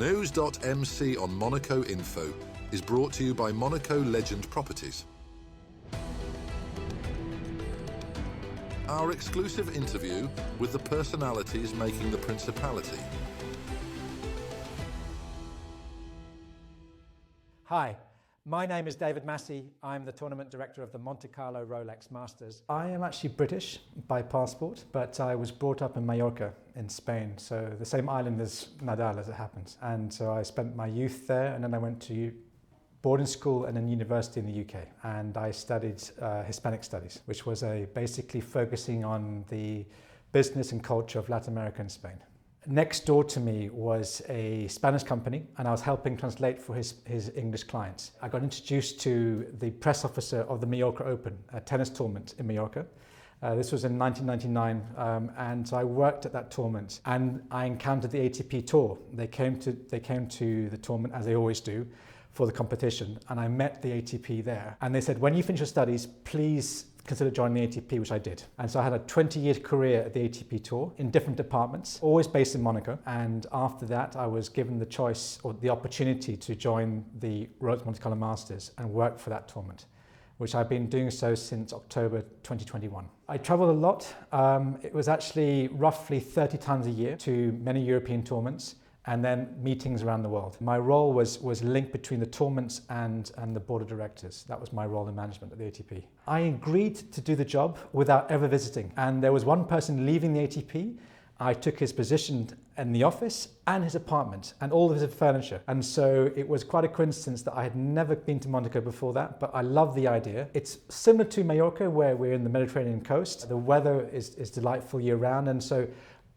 NEWS.MC on Monaco Info is brought to you by Monaco Legend Properties. Our exclusive interview with the personalities making the Principality. Hi, my name is David Massey. I'm the tournament director of the Monte-Carlo Rolex Masters. I am actually British by passport, but I was brought up in Mallorca in Spain, so the same island as Nadal as it happens. And so I spent my youth there, and then I went to boarding school and then university in the UK. And I studied Hispanic studies, which was basically focusing on the business and culture of Latin America and Spain. Next door to me was a Spanish company, and I was helping translate for his English clients. I got introduced to the press officer of the Mallorca Open, a tennis tournament in Mallorca. This was in 1999, and so I worked at that tournament, and I encountered the ATP Tour. They came to the tournament, as they always do, for the competition, and I met the ATP there. And they said, when you finish your studies, please consider joining the ATP, which I did. And so I had a 20-year career at the ATP Tour in different departments, always based in Monaco. And after that, I was given the choice or the opportunity to join the Rolex Monte-Carlo Masters and work for that tournament, which I've been doing so since October 2021. I traveled a lot. It was actually roughly 30 times a year to many European tournaments, and then meetings around the world. My role was linked between the tournaments and the board of directors. That was my role in management at the ATP. I agreed to do the job without ever visiting. And there was one person leaving the ATP. I took his position in the office and his apartment and all of his furniture. And so it was quite a coincidence that I had never been to Monaco before that, but I love the idea. It's similar to Mallorca, where we're in the Mediterranean coast. The weather is delightful year round, and so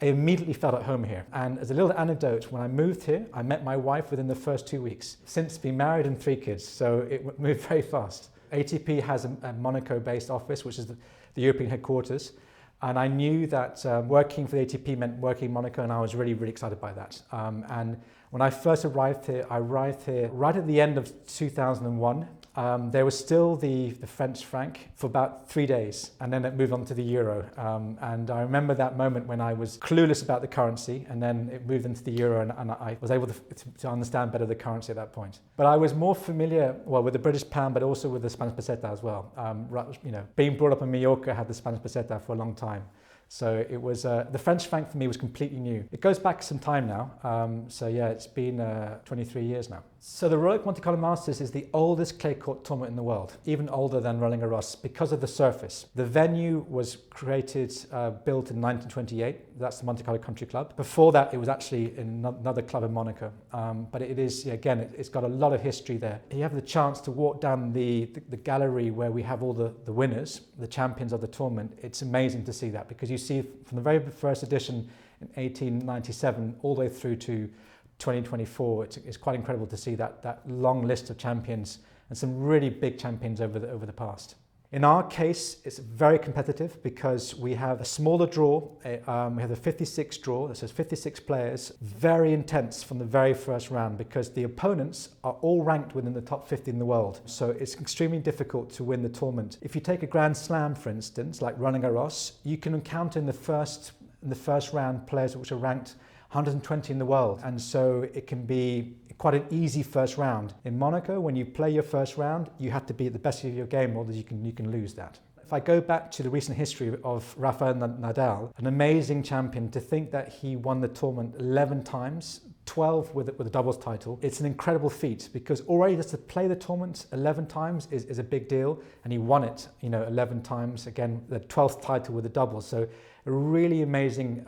I immediately felt at home here. And as a little anecdote, when I moved here, I met my wife within the first 2 weeks. Since been married and 3 kids, so it moved very fast. ATP has a Monaco-based office, which is the European headquarters. And I knew that working for the ATP meant working in Monaco, and I was really, really excited by that. And when I first arrived here, I arrived here right at the end of 2001. There was still the French franc for about 3 days, and then it moved on to the euro. And I remember that moment when I was clueless about the currency, and then it moved into the euro, and I was able to understand better the currency at that point. But I was more familiar, well, with the British pound, but also with the Spanish peseta as well. Being brought up in Mallorca, I had the Spanish peseta for a long time. So it was, the French franc for me was completely new. It goes back some time now. So yeah, it's been 23 years now. So the Rolex Monte-Carlo Masters is the oldest clay court tournament in the world, even older than Roland Garros because of the surface. The venue was built in 1928. That's the Monte Carlo Country Club. Before that, it was actually in another club in Monaco. But it is, again, it's got a lot of history there. You have the chance to walk down the gallery where we have all the winners, the champions of the tournament. It's amazing to see that, because you see from the very first edition in 1897 all the way through to 2024, it's quite incredible to see that long list of champions and some really big champions over the past. In our case, it's very competitive because we have a smaller draw. We have a 56 draw that says 56 players, very intense from the very first round because the opponents are all ranked within the top 50 in the world. So it's extremely difficult to win the tournament. If you take a Grand Slam, for instance, like Roland Garros, you can encounter in the first round players which are ranked 120 in the world, and so it can be quite an easy first round. In Monaco, when you play your first round, you have to be at the best of your game, or you can lose that. If I go back to the recent history of Rafael Nadal, an amazing champion, to think that he won the tournament 11 times, 12 with a doubles title. It's an incredible feat because already just to play the tournament 11 times is a big deal, and he won it 11 times, again the 12th title with the doubles. So a really amazing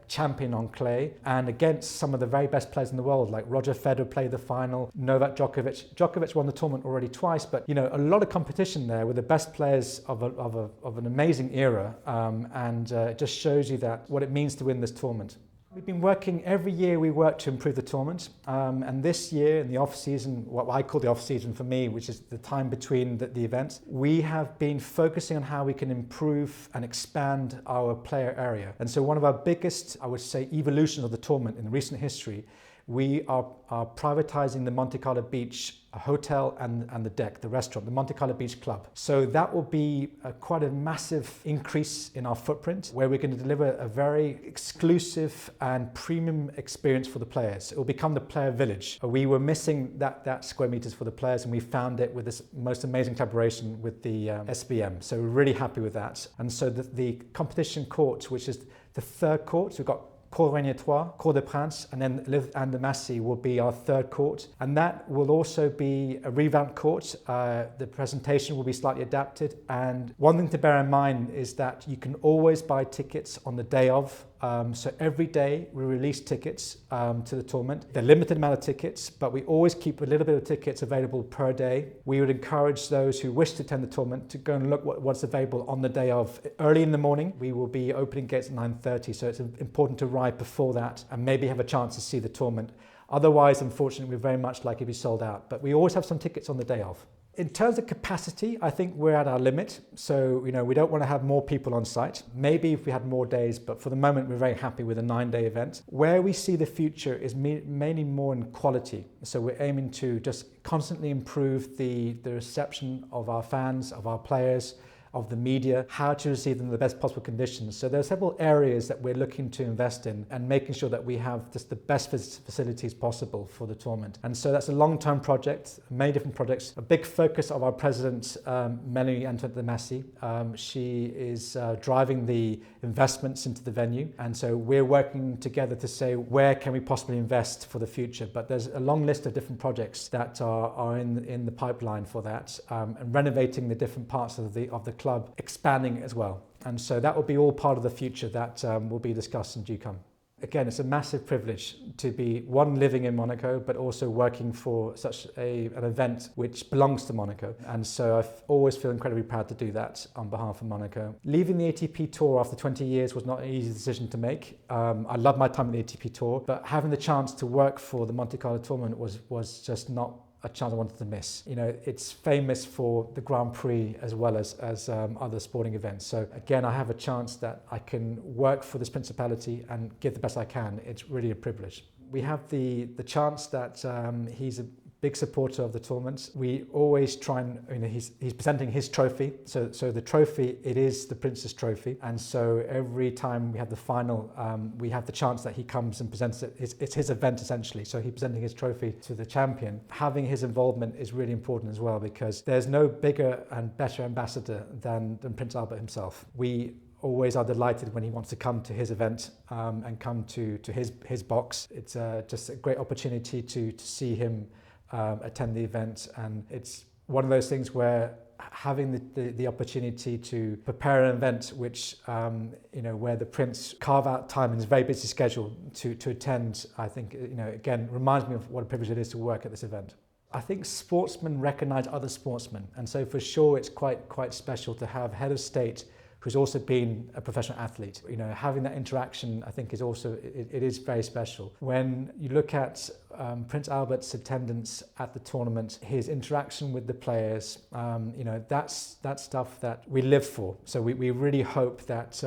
champion on clay, and against some of the very best players in the world, like Roger Federer played the final, Novak Djokovic. Djokovic won the tournament already twice, but a lot of competition there with the best players of an amazing era, and it just shows you that what it means to win this tournament. We've been working, every year we work to improve the tournament, and this year in the off-season, what I call the off-season for me, which is the time between the events, we have been focusing on how we can improve and expand our player area. And so one of our biggest, I would say, evolution of the tournament in recent history we are privatizing the Monte Carlo Beach hotel and the deck, the restaurant, the Monte Carlo Beach Club. So that will be quite a massive increase in our footprint, where we're going to deliver a very exclusive and premium experience for the players. It will become the player village. We were missing that square meters for the players, and we found it with this most amazing collaboration with the SBM. So we're really happy with that. And so the competition court, which is the third court, so we've got Cour Régnatoire, Cour des Princes, and then David Massey will be our third court. And that will also be a revamped court. The presentation will be slightly adapted. And one thing to bear in mind is that you can always buy tickets on the day of. So every day we release tickets to the tournament. They're limited amount of tickets, but we always keep a little bit of tickets available per day. We would encourage those who wish to attend the tournament to go and look what's available on the day of. Early in the morning, we will be opening gates at 9:30, so it's important to arrive before that and maybe have a chance to see the tournament. Otherwise, unfortunately, we're very much likely to be sold out, but we always have some tickets on the day of. In terms of capacity, I think we're at our limit. So, we don't want to have more people on site. Maybe if we had more days, but for the moment, we're very happy with a 9-day event. Where we see the future is mainly more in quality. So we're aiming to just constantly improve the reception of our fans, of our players, of the media, how to receive them in the best possible conditions. So there are several areas that we're looking to invest in and making sure that we have just the best facilities possible for the tournament. And so that's a long-term project, many different projects. A big focus of our president, Melanie David Massey. She is driving the investments into the venue. And so we're working together to say, where can we possibly invest for the future? But there's a long list of different projects that are in the pipeline for that, and renovating the different parts of the club, expanding it as well. And so that will be all part of the future that will be discussed in due time. Again, it's a massive privilege to be, one, living in Monaco, but also working for such an event which belongs to Monaco. And so I always feel incredibly proud to do that on behalf of Monaco. Leaving the ATP Tour after 20 years was not an easy decision to make. I love my time at the ATP Tour, but having the chance to work for the Monte Carlo tournament was just not a chance I wanted to miss. It's famous for the Grand Prix as well as other sporting events. So again, I have a chance that I can work for this principality and give the best I can. It's really a privilege. We have the chance that he's a big supporter of the tournament. We always try and, he's presenting his trophy. So the trophy, it is the Prince's trophy. And so every time we have the final, we have the chance that he comes and presents it. It's his event essentially. So he's presenting his trophy to the champion. Having his involvement is really important as well, because there's no bigger and better ambassador than Prince Albert himself. We always are delighted when he wants to come to his event and come to his box. It's just a great opportunity to see him attend the event, and it's one of those things where having the opportunity to prepare an event which where the Prince carve out time in his very busy schedule to attend, I think again reminds me of what a privilege it is to work at this event. I think sportsmen recognise other sportsmen, and so for sure it's quite special to have head of state who's also been a professional athlete. Having that interaction, I think, is also, it is very special. When you look at Prince Albert's attendance at the tournament, his interaction with the players, that's stuff that we live for. So we really hope that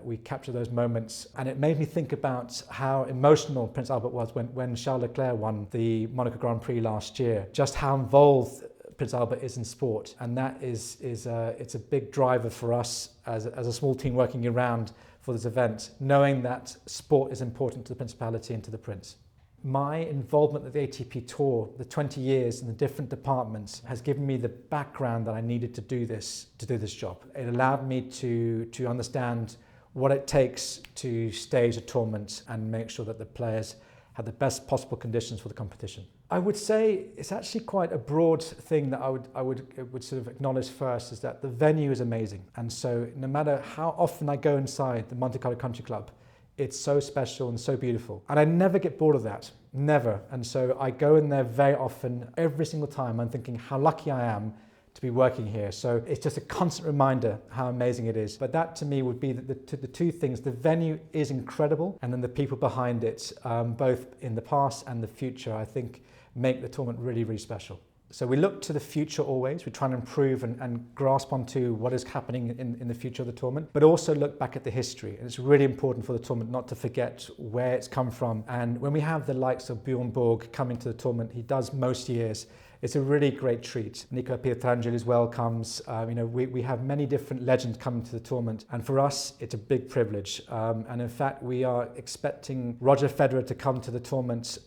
we capture those moments. And it made me think about how emotional Prince Albert was when Charles Leclerc won the Monaco Grand Prix last year, just how involved Prince Albert is in sport, and that it's a big driver for us as a small team working around for this event, knowing that sport is important to the Principality and to the Prince. My involvement at the ATP Tour, the 20 years in the different departments, has given me the background that I needed to do this job. It allowed me to understand what it takes to stage a tournament and make sure that the players had the best possible conditions for the competition. I would say it's actually quite a broad thing that I would sort of acknowledge first, is that the venue is amazing. And so no matter how often I go inside the Monte Carlo Country Club, it's so special and so beautiful. And I never get bored of that, never. And so I go in there very often. Every single time I'm thinking how lucky I am to be working here. So it's just a constant reminder how amazing it is. But that to me would be the two things. The venue is incredible, and then the people behind it, both in the past and the future, I think make the tournament really, really special. So we look to the future always. We try and improve and grasp onto what is happening in the future of the tournament, but also look back at the history. And it's really important for the tournament not to forget where it's come from. And when we have the likes of Bjorn Borg coming to the tournament, he does most years, it's a really great treat. Nicola Pietrangeli as well comes. We have many different legends coming to the tournament, and for us it's a big privilege. And in fact, we are expecting Roger Federer to come to the tournament.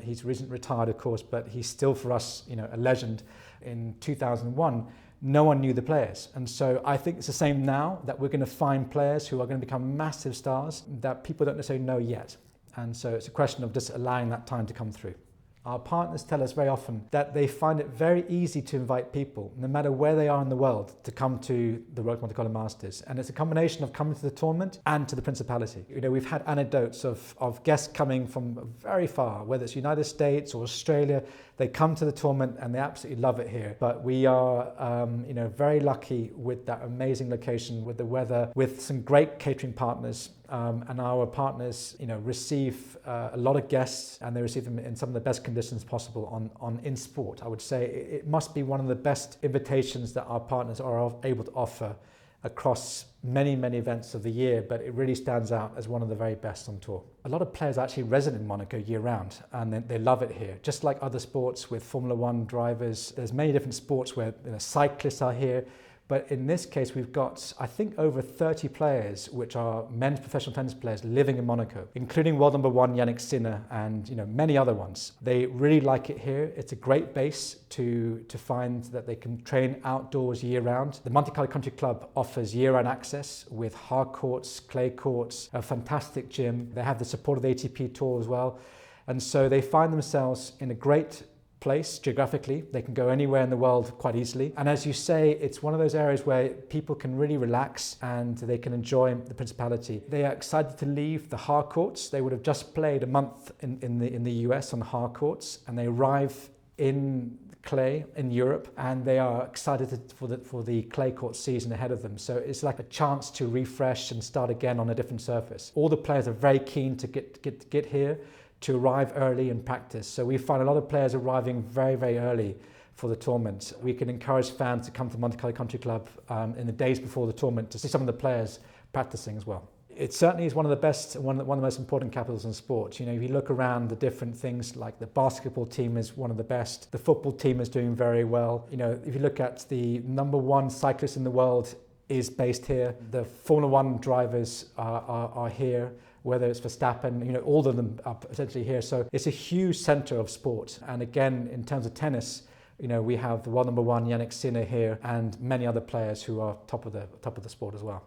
He's recently retired, of course, but he's still for us, a legend. In 2001, no one knew the players, and so I think it's the same now, that we're going to find players who are going to become massive stars that people don't necessarily know yet. And so it's a question of just allowing that time to come through. Our partners tell us very often that they find it very easy to invite people, no matter where they are in the world, to come to the Rolex Monte-Carlo Masters. And it's a combination of coming to the tournament and to the Principality. We've had anecdotes of guests coming from very far, whether it's United States or Australia. They come to the tournament and they absolutely love it here. But we are, very lucky with that amazing location, with the weather, with some great catering partners. And our partners, receive a lot of guests, and they receive them in some of the best conditions possible in sport. I would say it must be one of the best invitations that our partners are able to offer across many, many events of the year, but it really stands out as one of the very best on tour. A lot of players are actually resident in Monaco year round, and they love it here. Just like other sports with Formula One drivers, there's many different sports where cyclists are here. But in this case, we've got, I think, over 30 players, which are men's professional tennis players living in Monaco, including world number one Yannick Sinner and many other ones. They really like it here. It's a great base to find that they can train outdoors year round. The Monte Carlo Country Club offers year-round access with hard courts, clay courts, a fantastic gym. They have the support of the ATP Tour as well. And so they find themselves in a great place geographically. They can go anywhere in the world quite easily. And as you say, it's one of those areas where people can really relax and they can enjoy the Principality. They are excited to leave the hard courts. They would have just played a month in the US on hard courts, and they arrive in clay in Europe, and they are excited for the clay court season ahead of them. So it's like a chance to refresh and start again on a different surface. All the players are very keen to get here, to arrive early and practice. So we find a lot of players arriving very, very early for the tournament. We can encourage fans to come to Monte Carlo Country Club in the days before the tournament to see some of the players practicing as well. It certainly is one of the best, one of the most important capitals in sport. If you look around the different things, like the basketball team is one of the best, the football team is doing very well. If you look at the number one cyclist in the world is based here. The Formula One drivers are here, whether it's Verstappen, all of them are essentially here. So it's a huge center of sport. And again, in terms of tennis, we have the world number one Yannick Sinner here, and many other players who are top of the sport as well.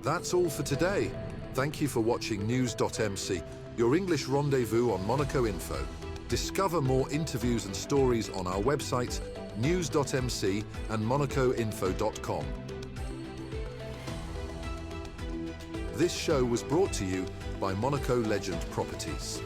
That's all for today. Thank you for watching NEWS.MC, your English rendezvous on Monaco Info. Discover more interviews and stories on our websites, NEWS.MC and MonacoInfo.com. This show was brought to you by Monaco Legend Properties.